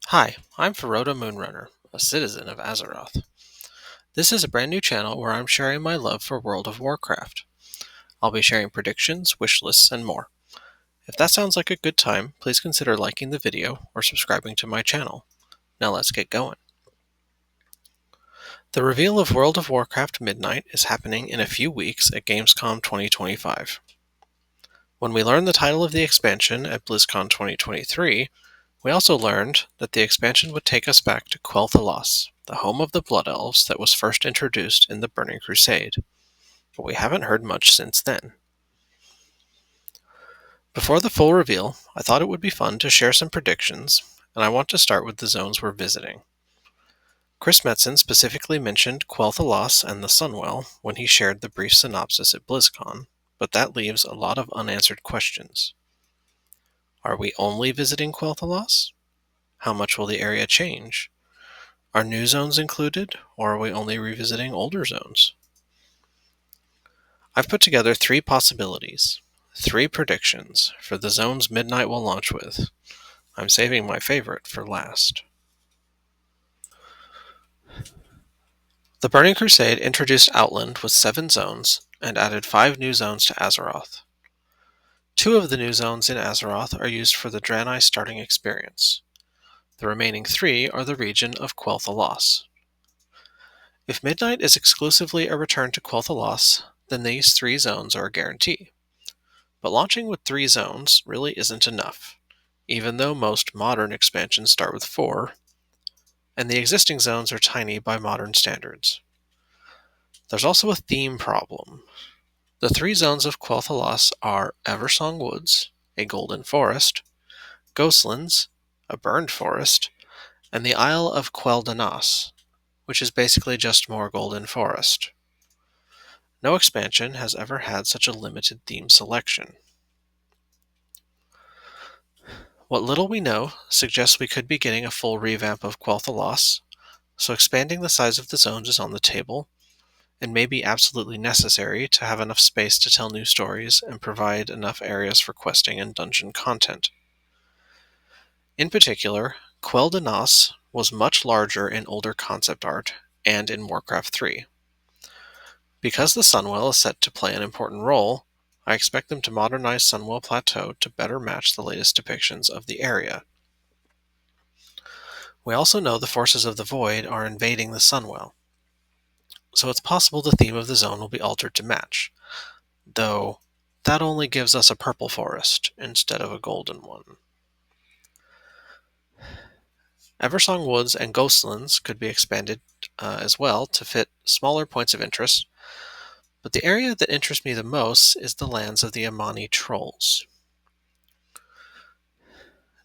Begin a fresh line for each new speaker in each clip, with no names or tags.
Hi, I'm Feroda Moonrunner, a citizen of Azeroth. This is a brand new channel where I'm sharing my love for World of Warcraft. I'll be sharing predictions, wish lists, and more. If that sounds like a good time, please consider liking the video or subscribing to my channel. Now let's get going. The reveal of World of Warcraft Midnight is happening in a few weeks at Gamescom 2025. When we learned the title of the expansion at BlizzCon 2023, we also learned that the expansion would take us back to Quel'thalas, the home of the Blood Elves that was first introduced in the Burning Crusade, but we haven't heard much since then. Before the full reveal, I thought it would be fun to share some predictions, and I want to start with the zones we're visiting. Chris Metzen specifically mentioned Quel'thalas and the Sunwell when he shared the brief synopsis at BlizzCon, but that leaves a lot of unanswered questions. Are we only visiting Quel'thalas? How much will the area change? Are new zones included, or are we only revisiting older zones? I've put together three possibilities, three predictions for the zones Midnight will launch with. I'm saving my favorite for last. The Burning Crusade introduced Outland with 7 zones and added 5 new zones to Azeroth. 2 of the new zones in Azeroth are used for the Draenei starting experience. The remaining 3 are the region of Quel'thalas. If Midnight is exclusively a return to Quel'thalas, then these 3 zones are a guarantee. But launching with 3 zones really isn't enough, even though most modern expansions start with 4, and the existing zones are tiny by modern standards. There's also a theme problem. The 3 zones of Quel'thalas are Eversong Woods, a golden forest, Ghostlands, a burned forest, and the Isle of Quel'thalas, which is basically just more golden forest. No expansion has ever had such a limited theme selection. What little we know suggests we could be getting a full revamp of Quel'thalas, so expanding the size of the zones is on the table, and may be absolutely necessary to have enough space to tell new stories and provide enough areas for questing and dungeon content. In particular, Quel'thalas was much larger in older concept art and in Warcraft 3. Because the Sunwell is set to play an important role, I expect them to modernize Sunwell Plateau to better match the latest depictions of the area. We also know the forces of the Void are invading the Sunwell, so it's possible the theme of the zone will be altered to match, though that only gives us a purple forest instead of a golden one. Eversong Woods and Ghostlands could be expanded as well to fit smaller points of interest, but the area that interests me the most is the lands of the Amani Trolls.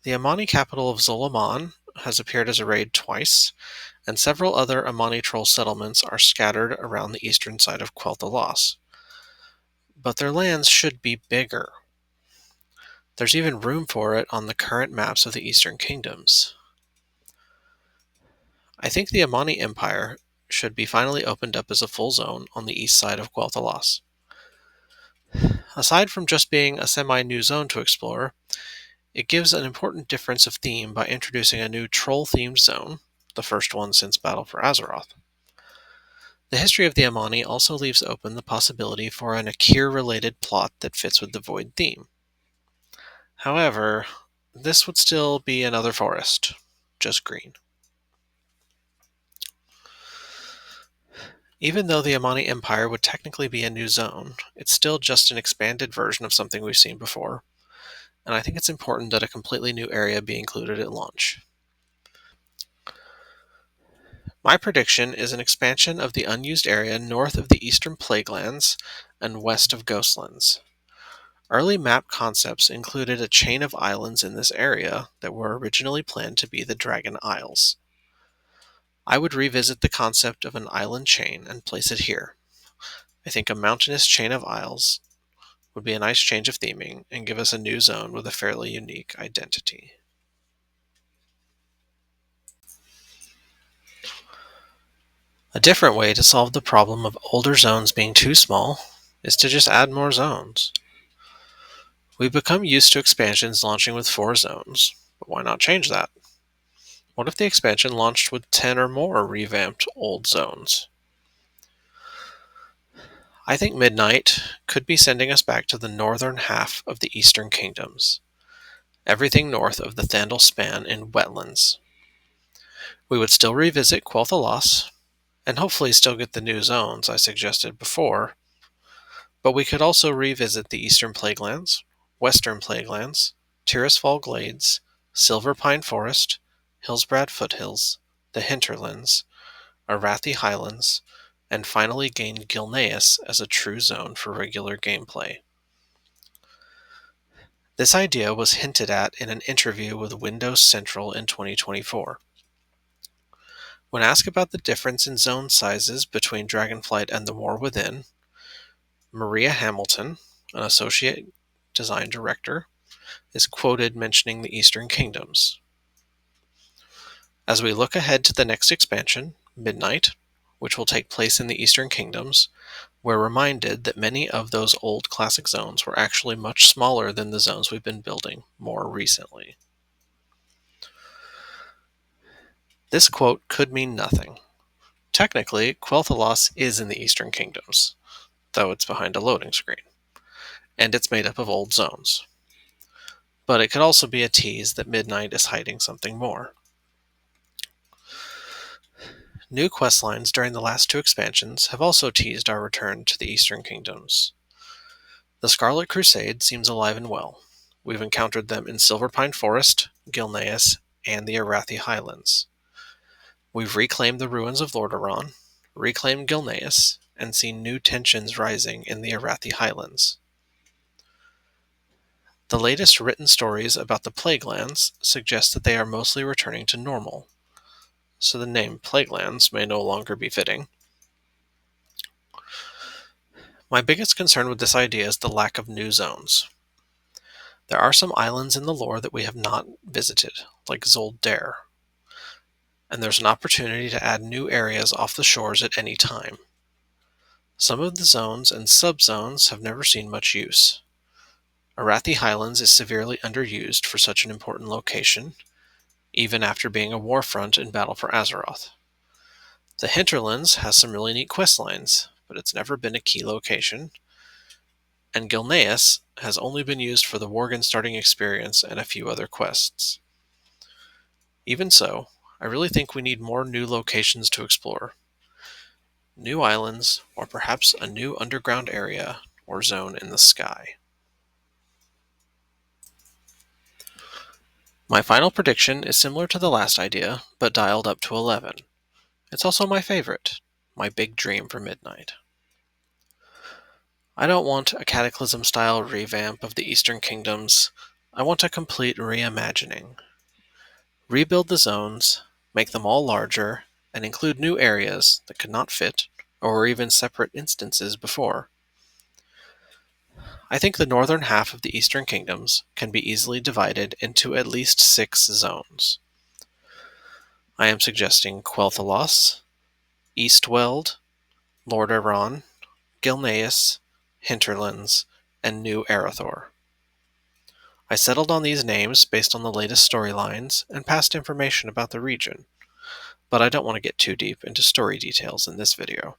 The Amani capital of Zoloman has appeared as a raid twice, and several other Amani Troll settlements are scattered around the eastern side of Quel'thalas. But their lands should be bigger. There's even room for it on the current maps of the Eastern Kingdoms. I think the Amani Empire should be finally opened up as a full zone on the east side of Quel'thalas. Aside from just being a semi-new zone to explore, it gives an important difference of theme by introducing a new troll-themed zone, the first one since Battle for Azeroth. The history of the Amani also leaves open the possibility for an Akir-related plot that fits with the Void theme. However, this would still be another forest, just green. Even though the Amani Empire would technically be a new zone, it's still just an expanded version of something we've seen before, and I think it's important that a completely new area be included at launch. My prediction is an expansion of the unused area north of the Eastern Plaguelands and west of Ghostlands. Early map concepts included a chain of islands in this area that were originally planned to be the Dragon Isles. I would revisit the concept of an island chain and place it here. I think a mountainous chain of isles would be a nice change of theming and give us a new zone with a fairly unique identity. A different way to solve the problem of older zones being too small is to just add more zones. We've become used to expansions launching with 4 zones, but why not change that? What if the expansion launched with 10 or more revamped old zones? I think Midnight could be sending us back to the northern half of the Eastern Kingdoms, everything north of the Thandal Span in wetlands. We would still revisit Quel'thalas, and hopefully still get the new zones I suggested before, but we could also revisit the Eastern Plaguelands, Western Plaguelands, Tirisfal Glades, Silver Pine Forest, Hillsbrad Foothills, the Hinterlands, Arathi Highlands, and finally gain Gilneas as a true zone for regular gameplay. This idea was hinted at in an interview with Windows Central in 2024. When asked about the difference in zone sizes between Dragonflight and The War Within, Maria Hamilton, an associate design director, is quoted mentioning the Eastern Kingdoms. As we look ahead to the next expansion, Midnight, which will take place in the Eastern Kingdoms, we're reminded that many of those old classic zones were actually much smaller than the zones we've been building more recently. This quote could mean nothing. Technically, Quel'thalas is in the Eastern Kingdoms, though it's behind a loading screen, and it's made up of old zones. But it could also be a tease that Midnight is hiding something more. New questlines during the last two expansions have also teased our return to the Eastern Kingdoms. The Scarlet Crusade seems alive and well. We've encountered them in Silverpine Forest, Gilneas, and the Arathi Highlands. We've reclaimed the ruins of Lordaeron, reclaimed Gilneas, and seen new tensions rising in the Arathi Highlands. The latest written stories about the Plaguelands suggest that they are mostly returning to normal, so the name Plaguelands may no longer be fitting. My biggest concern with this idea is the lack of new zones. There are some islands in the lore that we have not visited, like Zold Dare, and there's an opportunity to add new areas off the shores at any time. Some of the zones and subzones have never seen much use. Arathi Highlands is severely underused for such an important location, even after being a warfront in Battle for Azeroth. The Hinterlands has some really neat questlines, but it's never been a key location, and Gilneas has only been used for the Worgen starting experience and a few other quests. Even so, I really think we need more new locations to explore. New islands, or perhaps a new underground area or zone in the sky. My final prediction is similar to the last idea, but dialed up to 11. It's also my favorite, my big dream for Midnight. I don't want a Cataclysm-style revamp of the Eastern Kingdoms. I want a complete reimagining. Rebuild the zones, make them all larger, and include new areas that could not fit, or were even separate instances before. I think the northern half of the Eastern Kingdoms can be easily divided into at least 6 zones. I am suggesting Quel'thalas, Eastweld, Lordaeron, Gilneas, Hinterlands, and New Arathor. I settled on these names based on the latest storylines and past information about the region, but I don't want to get too deep into story details in this video.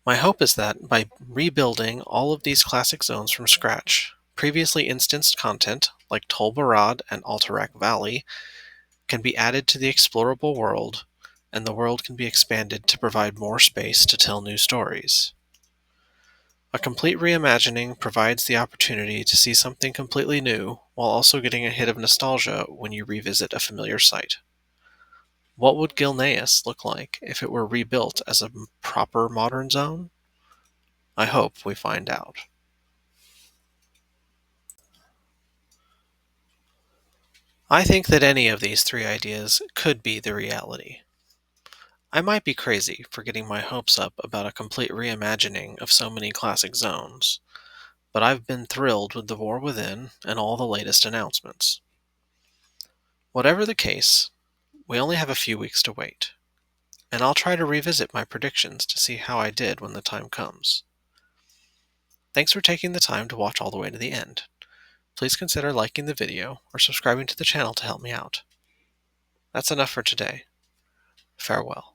My hope is that by rebuilding all of these classic zones from scratch, previously instanced content like Tol Barad and Alterac Valley can be added to the explorable world, and the world can be expanded to provide more space to tell new stories. A complete reimagining provides the opportunity to see something completely new while also getting a hit of nostalgia when you revisit a familiar site. What would Gilneas look like if it were rebuilt as a proper modern zone? I hope we find out. I think that any of these 3 ideas could be the reality. I might be crazy for getting my hopes up about a complete reimagining of so many classic zones, but I've been thrilled with The War Within and all the latest announcements. Whatever the case, we only have a few weeks to wait, and I'll try to revisit my predictions to see how I did when the time comes. Thanks for taking the time to watch all the way to the end. Please consider liking the video or subscribing to the channel to help me out. That's enough for today. Farewell.